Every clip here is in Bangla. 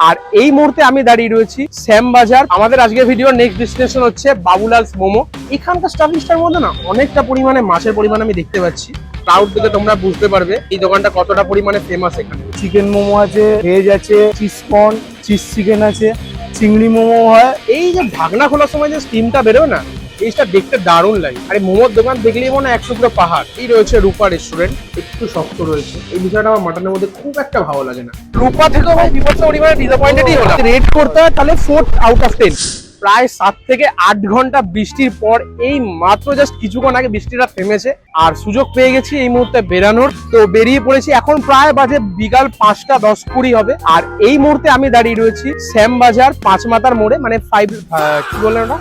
আর এই মুহূর্তে আমি দাঁড়িয়ে রয়েছি শ্যামবাজার। আমাদের আজকের ভিডিওর নেক্সট ডেস্টিনেশন হচ্ছে বাবুলালস মোমো। এখানকার স্টাফিংসটার মধ্যে না অনেকটা পরিমাণে মাছের পরিমাণ আমি দেখতে পাচ্ছি। ক্রাউড থেকে তোমরা বুঝতে পারবে এই দোকানটা কতটা পরিমাণে ফেমাস। এখানে চিকেন মোমো আছে, ভেজ আছে, চিজ কর্ন, চিজ চিকেন আছে, চিংড়ি মোমো হয়। এই যে ঢাকনা খোলার সময় যে স্টিমটা বেরোয় না, এইটা দেখতে দারুণ লাগে। আর মোমোর দোকান দেখলেই মনে হয় এক টুকরো পাহাড়। এই রয়েছে রূপা রেস্টুরেন্ট, একটু শক্ত রয়েছে। এই বিষয়টা আমার মাটনের মধ্যে খুব একটা ভালো লাগে না। রূপা থেকেও ভাই বিভৎস পরিমাণে ডিসঅ্যাপয়েন্টেডই হলাম। রেট করতে হয় তাহলে 4 আউট অফ 10। প্রায় 7 থেকে 8 ঘন্টা বৃষ্টির পর এই মাত্র জাস্ট কিছুক্ষণ আগে বৃষ্টিটা থেমেছে আর সুযোগ পেয়ে গেছি এই মুহূর্তে বেরানোর। তো বেরিয়ে পড়েছি, এখন প্রায় বাজে বিকাল 5টা 10-20 হবে। আর এই মুহূর্তে আমি দাঁড়িয়ে রয়েছি শ্যামবাজার পাঁচমাতার মোড়ে, মানে কি বললেন ওটা?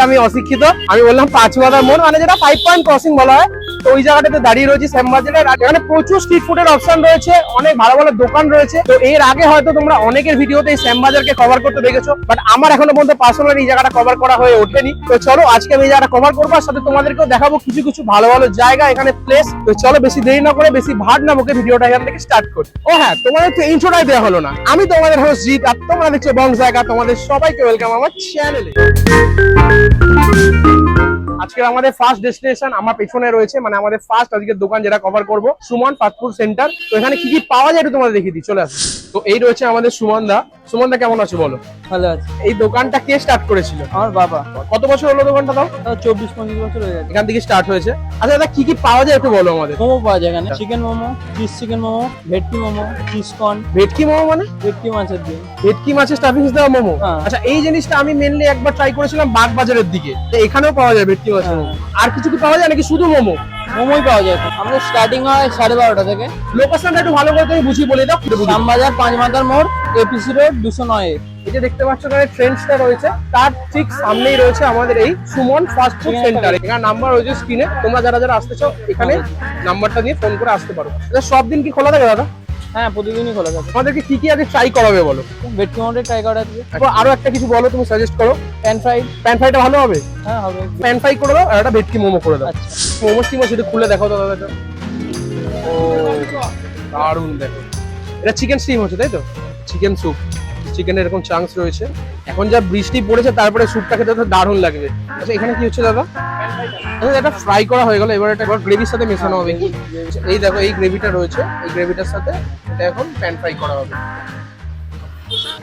আমি অশিক্ষিত, আমি বললাম পাঁচমাতার মোড়, মানে যেটা 5 পয়েন্ট ক্রসিং বলা হয়। তো ওই জায়গাটাতে দাঁড়িয়ে রয়েছে শ্যামবাজারের। এখানে প্রচুর স্ট্রিট ফুডের অপশন রয়েছে, অনেক ভালো ভালো দোকান রয়েছে। তো এর আগে হয়তো তোমরা অনেকের ভিডিওতে এই শ্যামবাজারকে কভার করতে দেখেছো, বাট আমার এখনো পর্যন্ত পার্সোনালি এই জায়গাটা কভার করা হয়ে ওঠেনি। তো চলো আজকে আমি এই জায়গাটা কভার করবো, আর সাথে তোমাদেরকেও দেখাবো কিছু কিছু ভালো ভালো জায়গা, এখানে প্লেস। তো চলো বেশি দেরি না করে, বেশি ভাট না বকে ভিডিওটা এখান থেকে স্টার্ট করি। ও হ্যাঁ, তোমাদের তো ইন্ট্রোটাই দেওয়া হলো না। আমি তোমাদের হোস্ট জিৎ, আর তোমরা দেখছো বং জায়গা। তোমাদের সবাইকে ওয়েলকাম আমার চ্যানেলে। আজকে আমাদের ফার্স্ট ডেস্টিনেশন আমার পেছনে রয়েছে, মানে আমাদের ফার্স্ট আজকের দোকান যেটা কভার করব, সুমন ফাস্টফুড সেন্টার। তো এখানে কি কি পাওয়া যায় একটু তোমাদের দেখিয়ে দিই, চলে আসো। তো এই রয়েছে আমাদের সুমন দা। সুমন দা কেমন আছো বলো? ভালো আছে। এই দোকানটা কে স্টার্ট করেছিল? আমার বাবা। কত বছর হলো দোকানটা? দাও 24-25 বছর হয়ে গেছে। এখান থেকে স্টার্ট হয়েছে। আচ্ছা দাদা, কি কি পাওয়া যায় একটু বলো আমাদের। মোমো পাওয়া যায় এখানে, chicken momo, cheese chicken momo, ভেটকি মোমো, চিজ কর্ন। ভেটকি মোমো মানে? ভেটকি মাছের দিয়ে। ভেটকি মাছের স্টাফিংস দেওয়া মোমো। হ্যাঁ। আচ্ছা, এই জিনিসটা আমি মেনলি একবার ট্রাই করেছিলাম বাগবাজারের দিকে। তো এখানেও পাওয়া যায় ভেটকি মাছের মোমো। আর কিছু কি পাওয়া যায় নাকি শুধু মোমো? মোমোই পাওয়া যায়। আমাদের স্টার্টিং হয় 12:30 থেকে। লোকেশনটা একটু ভালো করে তুমি বুঝিয়ে বলে দাও। শ্যামবাজার পাঁচমাতার মোড়, এপিসি রোড 209। এই যে দেখতে পাচ্ছ এখানে ট্রেন্ডসটা রয়েছে, তার ঠিক সামনেই রয়েছে আমাদের এই সুমন ফাস্টফুড সেন্টার। এখানে নাম্বার রয়েছে স্ক্রিনে, তোমরা যারা যারা আসতে চাও এখানে নাম্বারটা দিয়ে ফোন করে আসতে পারো। আচ্ছা, সব দিন কি খোলা থাকে দাদা? হ্যাঁ, প্রতিদিনই খোলা থাকে। আমাদেরকে কি কি আগে ট্রাই করাবে বলো? ভেটকি মোমোটা ট্রাই করা আছে। আরো একটা কিছু বলো, তুমি সাজেস্ট করো। Pan fried. প্যান ফ্রাইটা ভালো হবে? হ্যাঁ হবে। প্যান ফ্রাই করে দাও, আর একটা ভেটকি মোমো করে দাও। আচ্ছা। মোমো স্টিমও সেটা খুলে দেখাও তো দাদা। ও দারুণ, দেখো এটা চিকেন স্টিম হচ্ছে, তাই তো? চিকেন স্যুপ, চিকেনের এরকম চাংস রয়েছে। এখন যা বৃষ্টি পড়েছে তারপরে স্যুপটা খেতে তো দারুণ লাগবে। আচ্ছা, এখানে কি হচ্ছে দাদা? এটা ফ্রাই করা হয়ে গেল, এবার এটা গ্রেভির সাথে মেশানো হবে কি? এই দেখো এই গ্রেভিটা রয়েছে, এই গ্রেভিটার সাথে এটা এখন প্যান ফ্রাই করা হবে।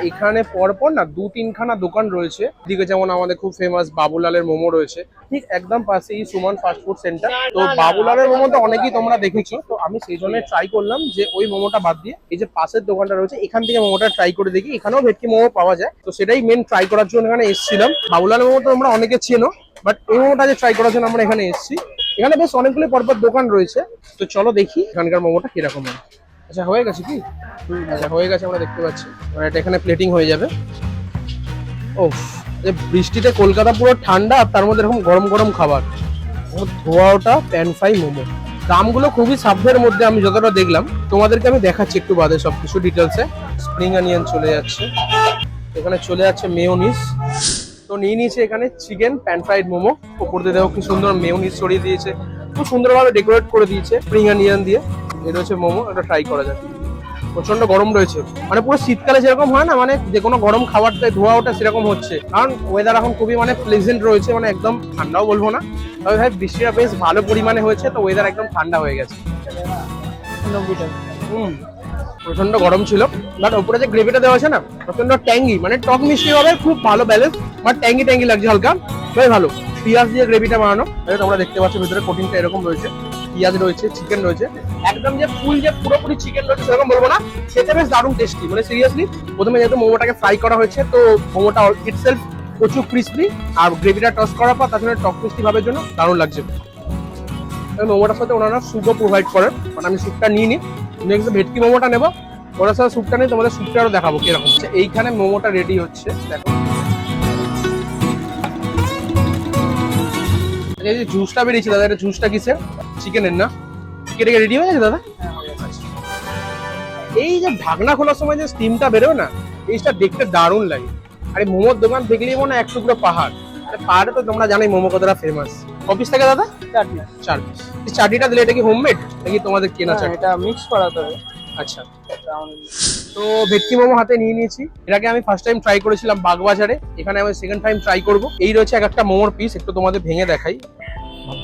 এখানে পরপর না 2-3খানা দোকান রয়েছে। দিকে যেমন আমাদের খুব ফেমাস বাবুলালের মোমো রয়েছে, ঠিক একদম পাশে এই সুমন ফাস্টফুড সেন্টার। তো বাবুলালের মোমো তো অনেকেই তোমরা দেখেছো, তো আমি সেই জন্য ট্রাই করলাম যে ওই মোমোটা বাদ দিয়ে এই যে পাশের দোকানটা রয়েছে এখান থেকে মোমোটা ট্রাই করে দেখি। এখানেও ভেটকি মোমো পাওয়া যায়, তো সেটাই মেন ট্রাই করার জন্য এখানে এসেছিলাম। বাবুলালের মোমো তো তোমরা অনেকে চেনো, বাট এই মোমোটা যে ট্রাই করার জন্য আমরা এখানে এসেছি। এখানে বেশ অনেকগুলো পরপর দোকান রয়েছে, তো চলো দেখি এখানকার মোমোটা কিরকম হয়। আচ্ছা, হয়ে গেছে কি? আচ্ছা, হয়ে গেছে, আমরা দেখতে পাচ্ছি। এটা এখানে প্লেটিং হয়ে যাবে। ও, যে বৃষ্টিতে কলকাতা পুরো ঠান্ডা, আর তার মধ্যে এরকম গরম গরম খাবার। ধোয়া ওটা প্যান ফ্রাই মোমো। দামগুলো খুবই সাধ্যের মধ্যে আমি যতটা দেখলাম। তোমাদেরকে আমি দেখাচ্ছি একটু বাদে সবকিছু ডিটেলসে। স্প্রিং অনিয়ন চলে যাচ্ছে, এখানে চলে যাচ্ছে মেয়োনিজ। তো নিয়ে নিয়েছে এখানে চিকেন প্যান ফ্রাইড মোমো। উপর দিয়ে দেখো কি সুন্দর মেয়োনিজ ছড়িয়ে দিয়েছে, খুব সুন্দরভাবে ডেকোরেট করে দিয়েছে স্প্রিং অনিয়ন দিয়ে। এটা হচ্ছে মোমো, এটা ট্রাই করা যায়। প্রচন্ড গরম রয়েছে, মানে পুরো শীতকালে যেরকম হয় না, মানে যে কোনো গরম খাবারটায় ধোয়া ওটা সেরকম হচ্ছে। কারণ ওয়েদার এখন খুবই মানে প্লেজেন্ট রয়েছে, মানে একদম ঠান্ডাও বলবো না, তবে ভাই বৃষ্টিটা বেশ ভালো পরিমাণে হয়েছে, তো ওয়েদার একদম ঠান্ডা হয়ে গেছে। প্রচন্ড গরম ছিল, বাট উপরে যে গ্রেভিটা দেওয়া আছে না প্রচন্ড ট্যাঙ্গি, মানে টক মিষ্টি হবে, খুব ভালো ব্যালেন্স, বাট ট্যাঙ্গি ট্যাঙ্গি লাগছে হালকা, বেশ ভালো। পেঁয়াজ দিয়ে গ্রেভিটা বানানো, তোমরা দেখতে পাচ্ছ ভিতরে কোটিংটা এরকম রয়েছে। পেঁয়াজ রয়েছে, চিকেন রয়েছে, একদম যে ফুল যে পুরোপুরি চিকেন রয়েছে সেরকম বলবো না, খেতে বেশ দারুণ টেস্টি। মানে সিরিয়াসলি প্রথমে যেহেতু মোমোটাকে ফ্রাই করা হয়েছে, তো মোমোটা ইটসেলফ প্রচুর ক্রিসপি, আর গ্রেভিটা টস করার পর তার সঙ্গে টক মিষ্টি ভাবের জন্য দারুণ লাগছে। মোমোটার সাথে ওনারা স্যুপও প্রোভাইড করেন, মানে আমি স্যুপটা নিয়ে নিই, নেক্সট ভেটকি মোমোটা নেবো, ওনার সাথে স্যুপটা নিয়ে তোমাদের স্যুপটা আরও দেখাবো কিরকম। এইখানে মোমোটা রেডি হচ্ছে, দেখো এই যে জুসটা বেরিয়েছে দাদা, এটা জুসটা কিসের? চিকেনের না? কেটে রেডি হয়ে গেছে দাদা? এই যে ঢাকনা খোলার সময় যে স্টিমটা বেরোয় না, এইটা দেখতে দারুণ লাগে। আর এই মোমোর দোকান দেখলেই মনে হয় এক টুকরো পাহাড়। পাহাড়ে তো তোমরা জানোই মোমো কতটা ফেমাস। অফিস থেকে দাদা 4 পিস। এই চাটনিটা দিলে এটা কি হোমমেড নাকি তোমাদের কেনা চাটনি? এটা মিক্স করা তবে। আচ্ছা, তো ভেটকি মোমো হাতে নিয়ে নিয়েছি। এর আগে আমি ফার্স্ট টাইম ট্রাই করেছিলাম বাগবাজারে, এখানে আমি সেকেন্ড টাইম ট্রাই করব। এই রয়েছে এক একটা মোমোর পিস, একটু তোমাদের ভেঙে দেখাই।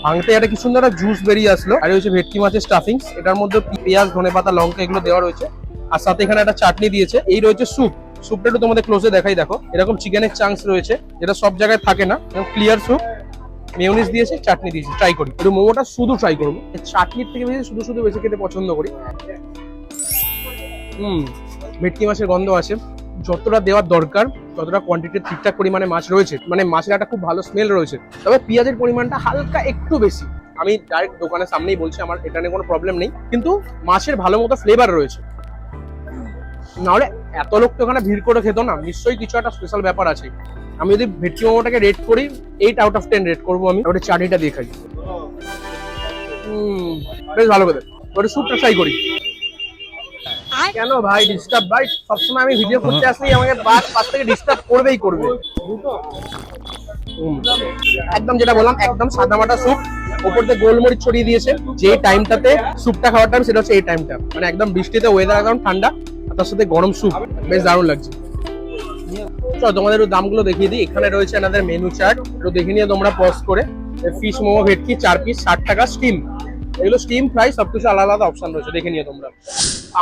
ভাঙতে একটা কি সুন্দর একটা জুস বেরিয়ে আসলো। আর হচ্ছে ভেটকি মাছের স্টাফিংস, এটার মধ্যে পেঁয়াজ, ধনেপাতা, লঙ্কা এগুলো দেওয়া রয়েছে। আর সাথে এখানে একটা চাটনি দিয়েছে। এই রয়েছে স্যুপ, স্যুপটা একটু তোমাদের ক্লোজে দেখাই। দেখো এরকম চিকেনের চাংস রয়েছে, যেটা সব জায়গায় থাকে না। ক্লিয়ার স্যুপ, মেয়োনিজ দিয়েছে, চাটনি দিয়েছে। ট্রাই করি একটু মোমোটা, শুধু ট্রাই করবো। চাটনির থেকে বেশি শুধু শুধু বেশি খেতে পছন্দ করি। ভেটকি মাছের গন্ধ আছে, যতটা দেওয়ার দরকার ততটা কোয়ান্টিটি ঠিকঠাক পরিমাণে মাছ রয়েছে, মানে মাছের একটা খুব ভালো স্মেল রয়েছে। তবে পেঁয়াজের পরিমাণটা হালকা একটু বেশি। আমি ডাইরেক্ট দোকানের সামনেই বলছি, আমার এটা নিয়ে কোনো প্রবলেম নেই, কিন্তু মাছের ভালো মতো ফ্লেভার রয়েছে। নাহলে এত লোক তো ওখানে ভিড় করে খেতো না, নিশ্চয়ই কিছু একটা স্পেশাল ব্যাপার আছে। আমি যদি ভেটকি মোমোটাকে রেট করি 8 আউট অফ 10 রেট করবো আমি। ওটা চাটনিটা দিয়ে খাই, বেশ ভালো করে। ওটা স্যুপটা ট্রাই করি। কেন ভাই ডিস্টার্ব ভাই, সবসময় আমি ভিডিও করতে আসলেই আমাকে পাশ থেকে ডিস্টার্ব করবেই করবে। একদম যেটা বললাম, একদম সাদামাটা স্যুপ, উপর দিয়ে গোলমরিচ ছড়িয়ে দিয়েছে। যে টাইমটাতে স্যুপটা খাওয়ার টাইম, সেটা হচ্ছে এই টাইমটা, মানে একদম বৃষ্টিতে ওয়েদার একদম ঠান্ডা, আর তার সাথে গরম স্যুপ, বেশ দারুণ লাগছে। চলো তোমাদের একটু দামগুলো দেখিয়ে দিই। এখানে রয়েছে আমাদের মেনু চার্ট, একটু দেখে নিয়ে তোমরা পজ করে। ফিশ মোমো ভেটকি 4 পিস 60 টাকা স্টিম, এগুলো স্টিম ফ্রাই, সবকিছু আলাদা আলাদা অপশন রয়েছে, দেখে নিয়ে তোমরা।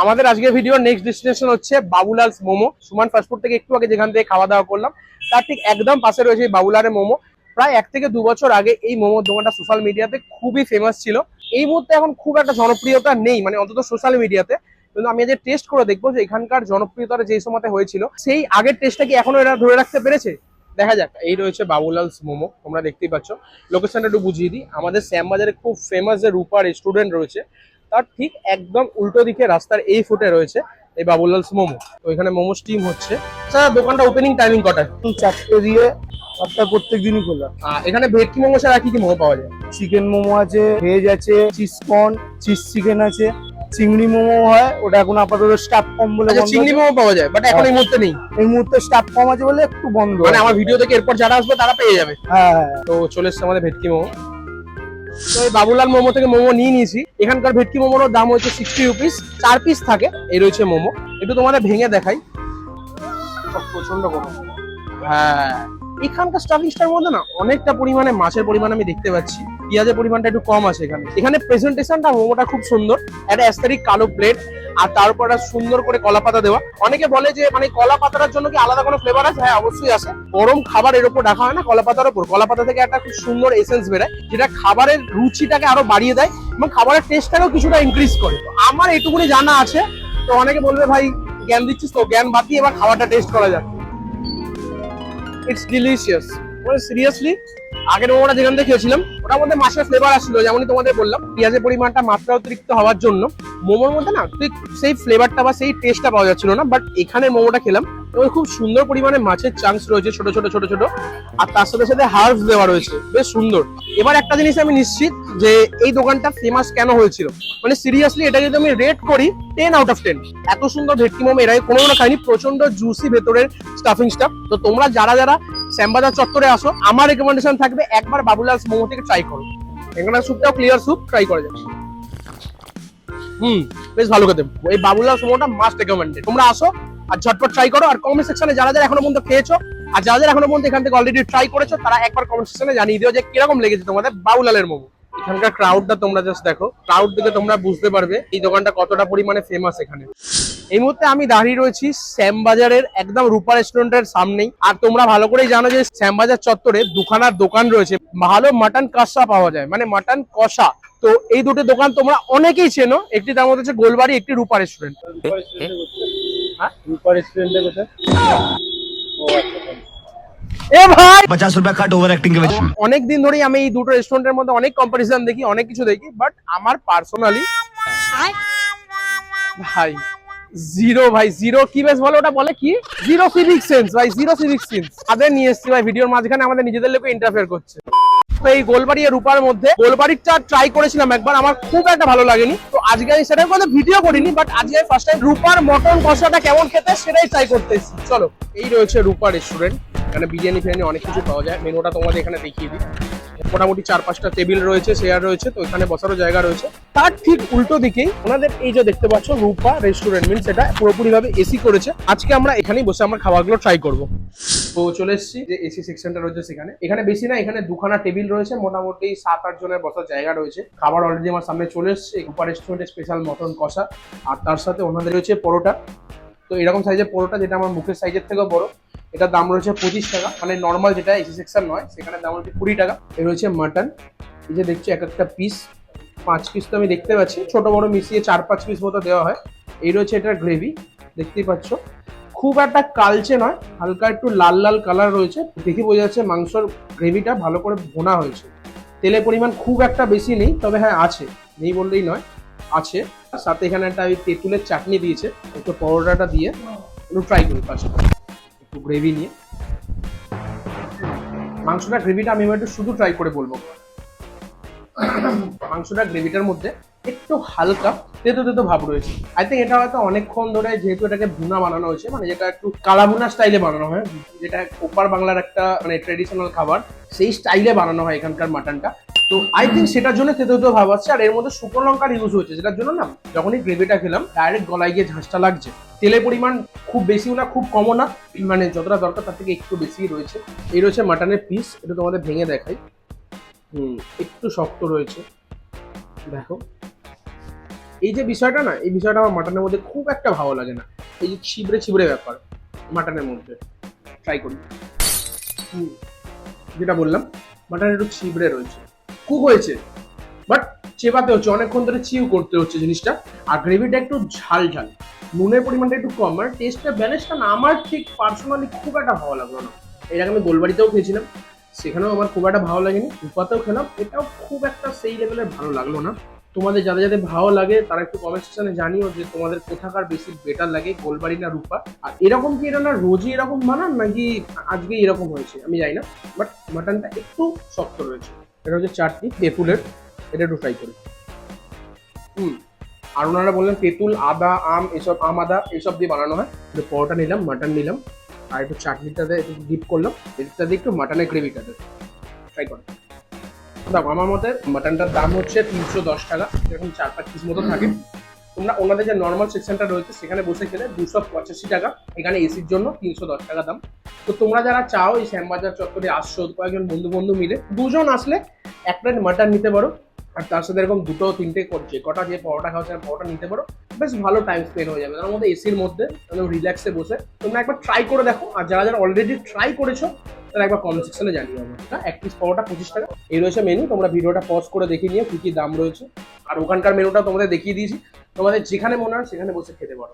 আমাদের আজকের ভিডিওর নেক্সট ডেস্টিনেশন হচ্ছে বাবুলালস মোমো। সুমান ফাস্টফুড থেকে একটু আগে যেখান থেকে খাওয়া দাওয়া করলাম, তার ঠিক একদম পাশে রয়েছে এই বাবুলালের মোমো। প্রায় 1 থেকে 2 বছর আগে এই মোমোর দোকানটা সোশ্যাল মিডিয়াতে খুবই ফেমাস ছিল। এই মুহূর্তে এখন খুব একটা জনপ্রিয়তা নেই, মানে অন্তত সোশ্যাল মিডিয়াতে। কিন্তু আমি যে টেস্ট করে দেখবো যে এখানকার জনপ্রিয়তাটা যেই সময়তে হয়েছিল, সেই আগের টেস্টটা কি এখনো এরা ধরে রাখতে পেরেছে, দেখা যাক। এই রয়েছে বাবুলালস মোমো, তোমরা দেখতেই পাচ্ছ। লোকেশনটা একটু বুঝিয়ে দিই, আমাদের শ্যামবাজারে খুব ফেমাস যে রূপা রেস্টুরেন্ট রয়েছে, তার ঠিক একদম উল্টো দিকে রাস্তার এই ফুটে রয়েছে এই বাবুলালস মোমো। তো এখানে মোমো স্টিম হচ্ছে। স্যার দোকানটা ওপেনিং টাইমিং কটায়? 4টে দিয়ে সপ্তাহ প্রত্যেক দিনই খোলা। এখানে ভেটকি মোমো ছাড়া কি কি মোমো পাওয়া যায়? চিকেন মোমো আছে, ভেজ আছে, চিজ কর্ন, চিজ চিকেন আছে, চিংড়ি মোমো হয়, ওটা এখন আপাতত স্টাফ কম বলে আচ্ছা, বন্ধ চিংড়ি আছে। মোমো পাওয়া যায়, বাট এখন এই মুহূর্তে নেই। এই মুহূর্তে স্টাফ কম আছে বলে একটু বন্ধ মানে আছে। আমার ভিডিও থেকে এরপর যারা আসবে তারা পেয়ে যাবে। হ্যাঁ হ্যাঁ। তো চলে এসছে আমাদের ভেটকি মোমো। তো এই বাবুলাল মোমো থেকে মোমো নিয়ে নিয়েছি। এখানকার ভেটকি মোমোর দাম হচ্ছে 60 রুপিস, 4 পিস থাকে। এই রয়েছে মোমো, একটু তোমাদের ভেঙে দেখাই। প্রচন্ড গরম। হ্যাঁ, এখানকার স্টাফিংসটার মধ্যে না অনেকটা পরিমাণে মাছের পরিমাণ আমি দেখতে পাচ্ছি, পেঁয়াজের পরিমাণটা একটু কম আছে এখানে। এখানে প্রেজেন্টেশনটা মোমোটা খুব সুন্দর, একটা অ্যাস্থেটিক কালো প্লেট, আর তার উপর একটা সুন্দর করে কলা পাতা দেওয়া। অনেকে বলে যে মানে কলা পাতার জন্য কি আলাদা কোনো ফ্লেভার আছে? হ্যাঁ অবশ্যই আছে। গরম খাবার এর উপর রাখা হয় না কলা পাতার উপর, কলা পাতা থেকে একটা খুব সুন্দর এসেন্স বেরোয়, যেটা খাবারের রুচিটাকে আরো বাড়িয়ে দেয় এবং খাবারের টেস্টটাকেও কিছুটা ইনক্রিজ করে। তো আমার এইটুকুনি জানা আছে। তো অনেকে বলবে ভাই জ্ঞান দিচ্ছিস, তো জ্ঞান বাদ দিয়ে এবার খাবারটা টেস্ট করা যাক। ইটস ডিলিশিয়াস, মানে সিরিয়াসলি। আগের মোমোটা যেখান থেকে খেয়েছিলাম ওটার মধ্যে মাছের ফ্লেভার আসছিল, যেমনই তোমাদের বললাম, পেঁয়াজের পরিমাণটা মাত্রা অতিরিক্ত হওয়ার জন্য মোমোর মধ্যে না ঠিক সেই ফ্লেভারটা বা সেই টেস্টটা পাওয়া যাচ্ছিল না। বাট এখানে মোমোটা খেলাম, এবং খুব সুন্দর পরিমাণে মাছের চাংস রয়েছে, ছোট ছোট ছোট ছোট, আর তার সাথে সাথে হার্বস দেওয়া রয়েছে, বেশ সুন্দর। এবার একটা জিনিস আমি নিশ্চিত যে এই দোকানটা ফেমাস কেন হয়েছিল, মানে সিরিয়াসলি এটা যদি আমি রেট করি 10 আউট অফ 10। এত সুন্দর ভেটকি মোমো এর আগে কোনো খাইনি, প্রচন্ড জুসি ভেতরের স্টাফিং স্টাফ। তো তোমরা যারা যারা শ্যামবাজার চত্বরে আসো, আমার রেকমেন্ডেশন থাকবে একবার বাবুলালস মোমো থেকে ট্রাই করো। এখানে স্যুপটাও ক্লিয়ার স্যুপ, ট্রাই করা যাবে। বেশ ভালো খেতে। এই বাবুলালস মোমোটা মাস্ট রেকমেন্ডেড। তোমরা আসো আর ঝটপট ট্রাই করো। আর কমেন্ট সেকশনে যারা যারা এখনো পর্যন্ত খেয়েছো আর যারা যারা এখনো পর্যন্ত এখান থেকে অলরেডি ট্রাই করেছো, তারা একবার কমেন্ট সেকশনে জানিয়ে দিও যে কিরকম লেগেছে তোমাদের বাবুলালের মোমো। এখানকার ক্রাউডটা তোমরা জাস্ট দেখো, ক্রাউড দেখে তোমরা বুঝতে পারবে এই দোকানটা কতটা পরিমাণে ফেমাস এখানে। এই মুহূর্তে আমি দাঁড়িয়ে রয়েছি শ্যামবাজারের একদম রূপা রেস্টুরেন্টের সামনেই। আর তোমরা ভালো করেই জানো যে শ্যামবাজার চত্বরে দুখানার দোকান রয়েছে, ভালো মাটন কষা পাওয়া যায়, মানে মাটন কষা। তো এই দুটো দোকান তোমরা অনেকেই চেনো, একটি তার মধ্যে হচ্ছে গোলবাড়ি, একটি রূপা রেস্টুরেন্ট। রূপা রেস্টুরেন্টে কোথায়? এ ভাই 50 रुपया कट ओवर एक्टिंग के वजह से। অনেক দিন ধরেই আমি এই দুটো রেস্টুরেন্টের মধ্যে অনেক কম্পারিজন দেখি, অনেক কিছু দেখি, বাট আমার পার্সোনালি ভাই জিরো, ভাই জিরো কি বেশ বলে, ওটা বলে কি জিরো সিভিক সেন্স, ভাই জিরো সিভিক সেন্স। তাদের নিয়ে এসছি ভাই ভিডিওর মাঝখানে, আমাদের নিজেদের লোকে ইন্টারফেয়ার করছে। তো এই গোলবাড়ি আর রূপার মধ্যে গোলবাড়িটা ট্রাই করেছিলাম একবার, আমার খুব একটা ভালো লাগেনি। তো আজকে আমি সেটার কোনো ভিডিও করিনি, বাট আজকে ফার্স্ট টাইম রূপার মটন কষাটা কেমন খেতে সেটাই ট্রাই করতে এসেছি। চলো, এই রয়েছে রূপা রেস্টুরেন্ট। এখানে বিরিয়ানি ফিরিয়ানি অনেক কিছু পাওয়া যায়। মেনুটা তোমাদের এখানে দেখিয়ে দিই। মোটামুটি 4-5টা টেবিল রয়েছে, চেয়ার রয়েছে, তো এখানে বসারও জায়গা রয়েছে। তার ঠিক উল্টো দিকেই ওনাদের এই যে দেখতে পাচ্ছ রূপা রেস্টুরেন্ট, মিনস এটা পুরোপুরি ভাবে এসি করেছে। আজকে আমরা এখানেই বসে আমার খাবারগুলো ট্রাই করবো। তো চলে এসেছি যে এসি সেকশনটা রয়েছে সেখানে। এখানে বেশি না, এখানে দুখানা টেবিল রয়েছে, মোটামুটি 7-8 জনের বসার জায়গা রয়েছে। খাবার অলরেডি আমার সামনে চলে এসেছে, রূপা রেস্টুরেন্টের স্পেশাল মটন কষা, আর তার সাথে ওনাদের রয়েছে পরোটা। তো এরকম সাইজের পরোটা, যেটা আমার মুখের সাইজের থেকেও বড়, এটার দাম রয়েছে 25 টাকা। মানে নর্মাল যেটা এসি সেকশন নয়, সেখানে দাম রয়েছে 20 টাকা। এর রয়েছে মাটন, এই যে দেখছি এক একটা পিস, 5 পিস তো আমি দেখতে পাচ্ছি, ছোট বড় মিশিয়ে 4-5 পিস মতো দেওয়া হয়। এই রয়েছে এটার গ্রেভি, দেখতেই পাচ্ছ খুব একটা কালচে নয়, হালকা একটু লাল লাল কালার রয়েছে। দেখে বোঝা যাচ্ছে মাংসর গ্রেভিটা ভালো করে ভোনা হয়েছে। তেলের পরিমাণ খুব একটা বেশি নেই, তবে হ্যাঁ আছে, নেই বললেই নয়, আছে। সাথে এখানে একটা ওই তেঁতুলের চাটনি দিয়েছে। একটু পরোটাটা দিয়ে একটু ট্রাই করি পাশে, একটু গ্রেভি নিয়ে। মাংসটা গ্রেভিটা আমি একটু শুধু ট্রাই করে বলবো। মাংসটা গ্রেভিটার মধ্যে একটু হালকা তেতো তেতো ভাব রয়েছে। আই থিঙ্ক এটা হয়তো অনেকক্ষণ ধরে, যেহেতু এটাকে ভুনা বানানো হয়েছে, মানে যেটা একটু কালা ভুনা স্টাইলে বানানো হয়, যেটা ওপার বাংলার একটা মানে ট্রেডিশনাল খাবার, সেই স্টাইলে বানানো হয় এখানকার মাটনটা। তো আই থিঙ্ক সেটার জন্য তেতো তেতো ভাব আসছে। আর এর মধ্যে শুকনো লঙ্কার ইউজ হয়েছে, যেটার জন্য না যখনই গ্রেভিটা খেলাম ডাইরেক্ট গলায় গিয়ে ঝাঁসটা লাগছে। তেলের পরিমাণ খুব বেশিও না খুব কমও না, মানে যতটা দরকার তার থেকে একটু বেশি রয়েছে। এই রয়েছে মাটনের পিস, এটা তোমাদের ভেঙে দেখাই। একটু শক্ত রয়েছে, দেখো। এই যে বিষয়টা না, এই বিষয়টা আমার মাটনের মধ্যে খুব একটা ভালো লাগে না, এই যে ছিবড়ে ছিবড়ে ব্যাপার মাটনের মধ্যে। ট্রাই করি। যেটা বললাম, মাটন একটু ছিবড়ে রয়েছে, কুক হয়েছে বাট চেপাতে হচ্ছে, অনেকক্ষণ ধরে চিউ করতে হচ্ছে জিনিসটা। আর গ্রেভিটা একটু ঝাল ঝাল, নুনের পরিমাণটা একটু কম, মানে টেস্টের ব্যালেন্সটা না আমার ঠিক পার্সোনালি খুব একটা ভালো লাগলো না। এর আগে আমি গোলবাড়িতেও খেয়েছিলাম, সেখানেও আমার খুব একটা ভালো লাগেনি। রূপাতেও খেলাম, এটাও খুব একটা সেই লেভেলের ভালো লাগলো না। তোমাদের যাদের যাদের ভালো লাগে তারা একটু কমেন্ট সেকশনে জানিও যে তোমাদের কোথাকার বেশি বেটার লাগে, গোলবাড়ি না রূপা। আর এরকম কি এটা না রোজই এরকম বানান নাকি আজকে এরকম হয়েছে আমি জানি না, বাট মাটনটা একটু শক্ত রয়েছে। এটা হচ্ছে চাটনি তেঁতুলের, এটা একটু ট্রাই করি। আর ওনারা বললেন তেঁতুল, আদা, আম, এসব আম আদা এইসব দিয়ে বানানো হয়। একটু পরোটা নিলাম, মাটন নিলাম, আর একটু চাটনিটাতে একটু ডিপ করলাম, এটাতে দিয়ে একটু মাটনের গ্রেভিটাতে ট্রাই করো। দেখো আমার মতে মাটনটার দাম হচ্ছে 310 টাকা, এরকম 4-5 পিস মতো থাকে। তোমরা ওনাদের যে নর্মাল সেকশনটা রয়েছে সেখানে বসে খেলে 285 টাকা, এখানে এসির জন্য 310 টাকা দাম। তো তোমরা যারা চাও এই শ্যামবাজার চত্বরে আসছো, কয়েকজন বন্ধু মিলে 2 জন আসলে এক প্লেট মাটন নিতে পারো, আর তার সাথে এরকম 2-3টে করছে কটা যে পরোটা খাওয়া পরোটা নিতে পারো, বেশ ভালো টাইম স্পেন্ড হয়ে যাবে তার মধ্যে, এসির মধ্যে একদম রিল্যাক্সে বসে। তোমরা একবার ট্রাই করে দেখো, আর যারা যারা অলরেডি ট্রাই করেছো তারা একবার কমেন্ট সেকশনে জানিয়ে হবে। এক পিস পরোটা 25 টাকা। এই রয়েছে মেনু, তোমরা ভিডিওটা পজ করে দেখে নিও কি কি দাম রয়েছে। আর ওখানকার মেনুটা তোমাদের দেখিয়ে দিয়েছি, তোমাদের যেখানে মনে হয় সেখানে বসে খেতে পারো।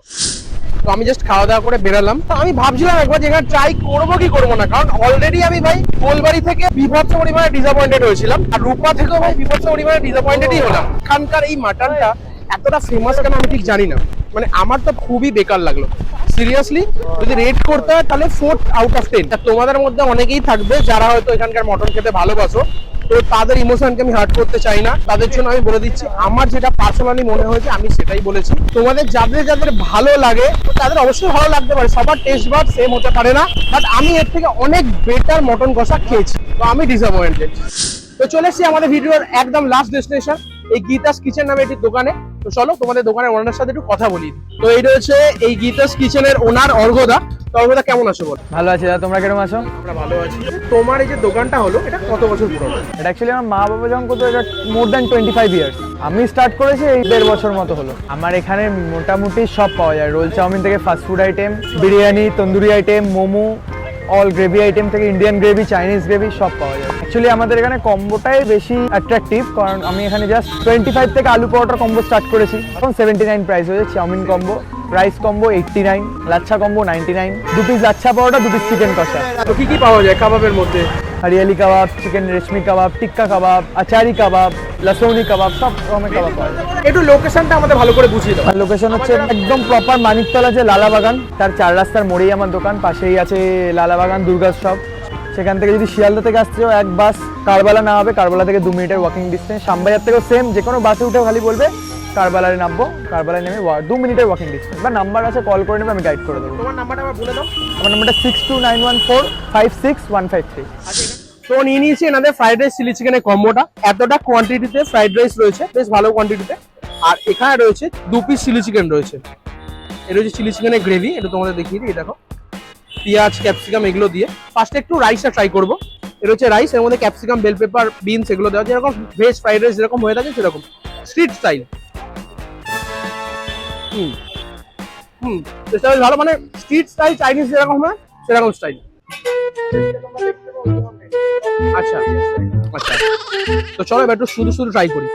তো আমি জাস্ট খাওয়া দাওয়া করে বেরালাম, তো আমি ভাবছিলাম একবার যেখানে ট্রাই করবো কি করবো না, কারণ অলরেডি আমি ভাই গোলবাড়ি থেকে বিভৎস পরিমাণে ডিসঅ্যাপয়েন্টেড হয়েছিলাম, আর রূপা থেকেও ভাই বিভৎস পরিমাণে ডিসঅ্যাপয়েন্টেডই হলাম। এখানকার এই মাটনটা এতটা ফেমাস কেন আমি ঠিক জানি না, মানে আমার তো খুবই বেকার লাগলো সিরিয়াসলি। যদি রেট করতে হয় তাহলে 4 আউট অফ 10। তোমাদের মধ্যে অনেকেই থাকবে যারা হয়তো এখানকার মটন খেতে ভালোবাসো, তো তাদের ইমোশনকে আমি হার্ট করতে চাই না, তাদের জন্য আমি বলে দিচ্ছি আমার যেটা পার্সোনালি মনে হয়েছে আমি সেটাই বলেছি। তোমাদের যাদের যাদের ভালো লাগে তাদের অবশ্যই ভালো লাগতে পারে, সবার টেস্ট বাড সেম হতে পারে না, বাট আমি এর থেকে অনেক বেটার মটন কষা খেয়েছি, তো আমি ডিসঅ্যাপয়েন্টেড। তো চলে এসেছি আমাদের ভিডিওর একদম লাস্ট ডেস্টিনেশন, এই গীতাস কিচেন নামে একটি দোকানে। তো চলো তোমাদের দোকানের ওনারের সাথে একটু কথা বলি। তো এই রয়েছে এই গীতাস কিচেনের ওনার অর্ঘদা। তো অর্ঘদা কেমন আছো বল? ভালো আছি দাদা, তোমরা কিরকম আছো? আমরা ভালো আছি। তোমার এই যে দোকানটা হলো এটা কত বছর পুরনো? এটা অ্যাকচুয়ালি আমার মা বাবা যখন করতো, এটা মোর দ্যান 25 ইয়ার্স। আমি স্টার্ট করেছি এই 1.5 বছর মতো হলো। আমার এখানে মোটামুটি সব পাওয়া যায়, রোল চাউমিন থেকে fast food item, biryani, tandoori item, momo, all gravy item থেকে ইন্ডিয়ান গ্রেভি, চাইনিজ গ্রেভি সব পাওয়া যায়। অ্যাকচুয়ালি আমাদের এখানে কম্বোটাই বেশি অ্যাট্রাকটিভ, কারণ আমি এখানে জাস্ট 25 থেকে আলু পরোটার কম্বো স্টার্ট করেছি, এখন 79 প্রাইস হয়েছে। Chowmein combo, rice combo 89, lachha combo 99, 2 piece lachha paratha, 2 piece chicken কষা। তো কি কি পাওয়া যায় কাবাবের মধ্যে? হরিয়ালি কাবাব, চিকেন রেশমি কাবাব, টিক্কা কাবাব, আচারি কাবাব, লসৌনি কাবাব, সব রকমের কাবাব পাওয়া যায়। একটু লোকেশনটা আমাদের ভালো করে বুঝিয়ে দাও। লোকেশন হচ্ছে একদম প্রপার মানিকতলা, যে লালাবাগান তার 4 রাস্তার মোড়েই আমার দোকান, পাশেই আছে লালাবাগান দুর্গা শপ। সেখান থেকে যদি শিয়ালদা থেকে আসতে চাও, এক বাস কারবালা না হবে, কারবালা থেকে 2 মিনিটের ওয়াকিং ডিস্টেন্স। শ্যামবাজার থেকেও সেম, যে কোনো বাসে উঠেও খালি বলবে কারবালারে নামবো, কারবালায় নেমে 2 মিনিটের ওয়াকিং ডিস্টেন্স, বা নাম্বার আছে কল করে নেবে, আমি গাইড করে দেবো। তোমার নাম্বারটা আবার বলে দাও। আমার নাম্বারটা 6291456153। আচ্ছা তো নিয়ে নিয়েছি এনাদের ফ্রাইড রাইস চিলি চিকেনের কম্বোটা। এতটা কোয়ান্টিটিতে ফ্রাইড রাইস রয়েছে, বেশ ভালো কোয়ান্টিটিতে। আর এখানে রয়েছে 2 পিস চিলি চিকেন রয়েছে। এটা হচ্ছে চিলি চিকেনের গ্রেভি, এটা তোমাদের দেখিয়ে দিই। দেখো পেঁয়াজ ক্যাপসিকাম এগুলো দিয়ে ফার্স্টে একটু রাইসটা ট্রাই করবো। এটা হচ্ছে রাইস, এর মধ্যে ক্যাপসিকাম বেল পেপার বিনস এগুলো দেওয়া, যেরকম ভেজ ফ্রাইড রাইস যেরকম হয়ে থাকে সেরকম স্ট্রিট স্টাইল। বেশ ভালো, মানে স্ট্রিট স্টাইল চাইনিজ যেরকম হয় সেরকম স্টাইল। আচ্ছা আচ্ছা, তো চলো এবার একটু শুধু শুধু ট্রাই করি।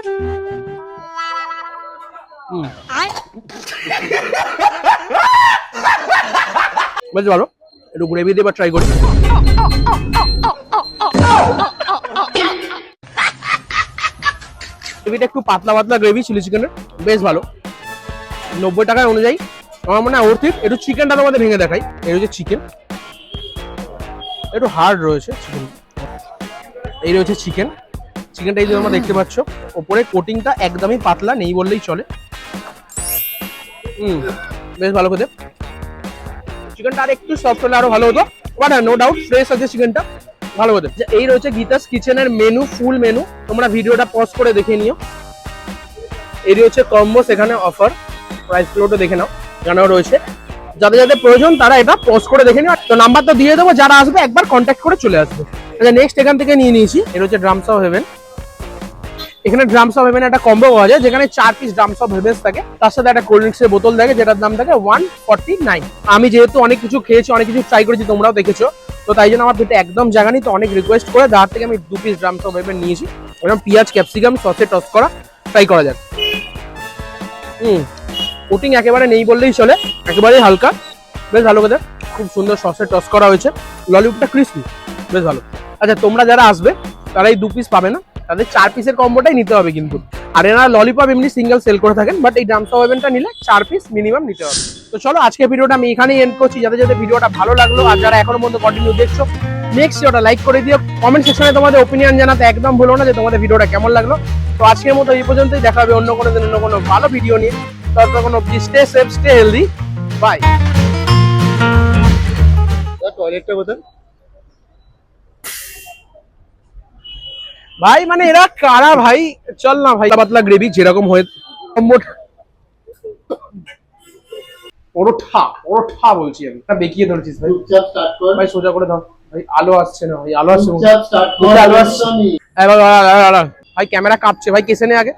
বেশ ভালো, একটু গ্রেভি দিয়ে এবার ট্রাই করি। গ্রেভিটা একটু পাতলা পাতলা গ্রেভি চিলি চিকেনের, বেশ ভালো। 90 টাকার অনুযায়ী আমার মনে হয় অর্থিত। একটু চিকেনটা তোমাদের ভেঙে দেখাই। এই হচ্ছে চিকেন, একটু হার্ড রয়েছে চিকেন। এই রয়েছে চিকেন, চিকেনটা এই যে তোমরা দেখতে পাচ্ছ, ওপরে কোটিংটা একদমই পাতলা, নেই বললেই চলে। বেশ ভালো খেতে। চিকেনটা আর একটু সফট হলে আরো ভালো হতো, বাট নো ডাউট ফ্রেশ আছে চিকেনটা, ভালো হতো। এই রয়েছে গীতাস কিচেনের মেনু, ফুল মেনু, তোমরা ভিডিওটা পজ করে দেখে নিও। এই হচ্ছে কম্বো, সেখানে অফার প্রাইস গুলোটা দেখে নাও, জানাও রয়েছে। যাদের যাদের প্রয়োজন তারা এটা পজ করে দেখে নিও। তো নাম্বার তো দিয়ে দেবো, যারা আসবে একবার কন্ট্যাক্ট করে চলে আসবে। আচ্ছা, নেক্সট এখান থেকে নিয়ে নিয়েছি, এটা হচ্ছে ড্রামস অফ হেভেন। এখানে ড্রামস অফ হেভেন একটা কম্বো পাওয়া যায়, যেখানে 4 পিস ড্রামস অফ হেভেন থাকে, তার সাথে একটা কোল্ড ড্রিঙ্কসের বোতল থাকে, যেটার দাম থাকে 149। আমি যেহেতু অনেক কিছু খেয়েছি, অনেক কিছু ট্রাই করেছি, তোমরাও দেখেছো, তো তাই জন্য আমার পেটে একদম জায়গা নেই। তো অনেক রিকোয়েস্ট করে যার থেকে আমি 2 পিস ড্রামস অফ হেভেন নিয়েছি। এরকম পেঁয়াজ ক্যাপসিকাম সসে টস করা, ট্রাই করা যাক। কোটিং একেবারে নেই বললেই চলে, একেবারেই হালকা, বেশ ভালো খেতে, খুব সুন্দর সসে টস করা হয়েছে। ললিপপটা ক্রিসপি, বেশ ভালো। আচ্ছা, তোমরা যারা আসবে তারা এই 2 পিস পাবে না, তাদের 4 পিসের কম্বোটাই নিতে হবে কিন্তু। আর এনারা ললিপপ এমনি সিঙ্গেল সেল করে থাকেন, বাট এই ড্রামস অফ হেভেনটা নিলে 4 পিস মিনিমাম নিতে হবে। তো চলো আজকে ভিডিওটা আমি এখানেই এন্ড করছি। যাদের যাদের ভিডিওটা ভালো লাগলো আর যারা এখনো পর্যন্ত কন্টিনিউ দেখছো, মেক শিওর ওটা লাইক করে দিও। কমেন্ট সেকশনে তোমাদের ওপিনিয়ন জানাতে একদম ভুলো না যে তোমাদের ভিডিওটা কেমন লাগলো। তো আজকের মতো এই পর্যন্তই, দেখা হবে অন্য কোনো দিন অন্য কোনো ভালো ভিডিও নিয়ে। ততক্ষণ অবধি stay safe, stay healthy, bye. টয়লেটটা কোথায় ভাই? মানে এরা কারা ভাই? চল না ভাই, পাতলা গ্রেভি যেরকম হয়ে পরোঠা পরোঠা বলছি আমি, এটা বেঁকিয়ে ধরছিস ভাই। ভাই সোজা করে দাও ভাই, আলো আসছে না ভাই, আলো আসছে, আলো আসছে ভাই, ক্যামেরা কাঁপছে ভাই, কেসে নে আগে।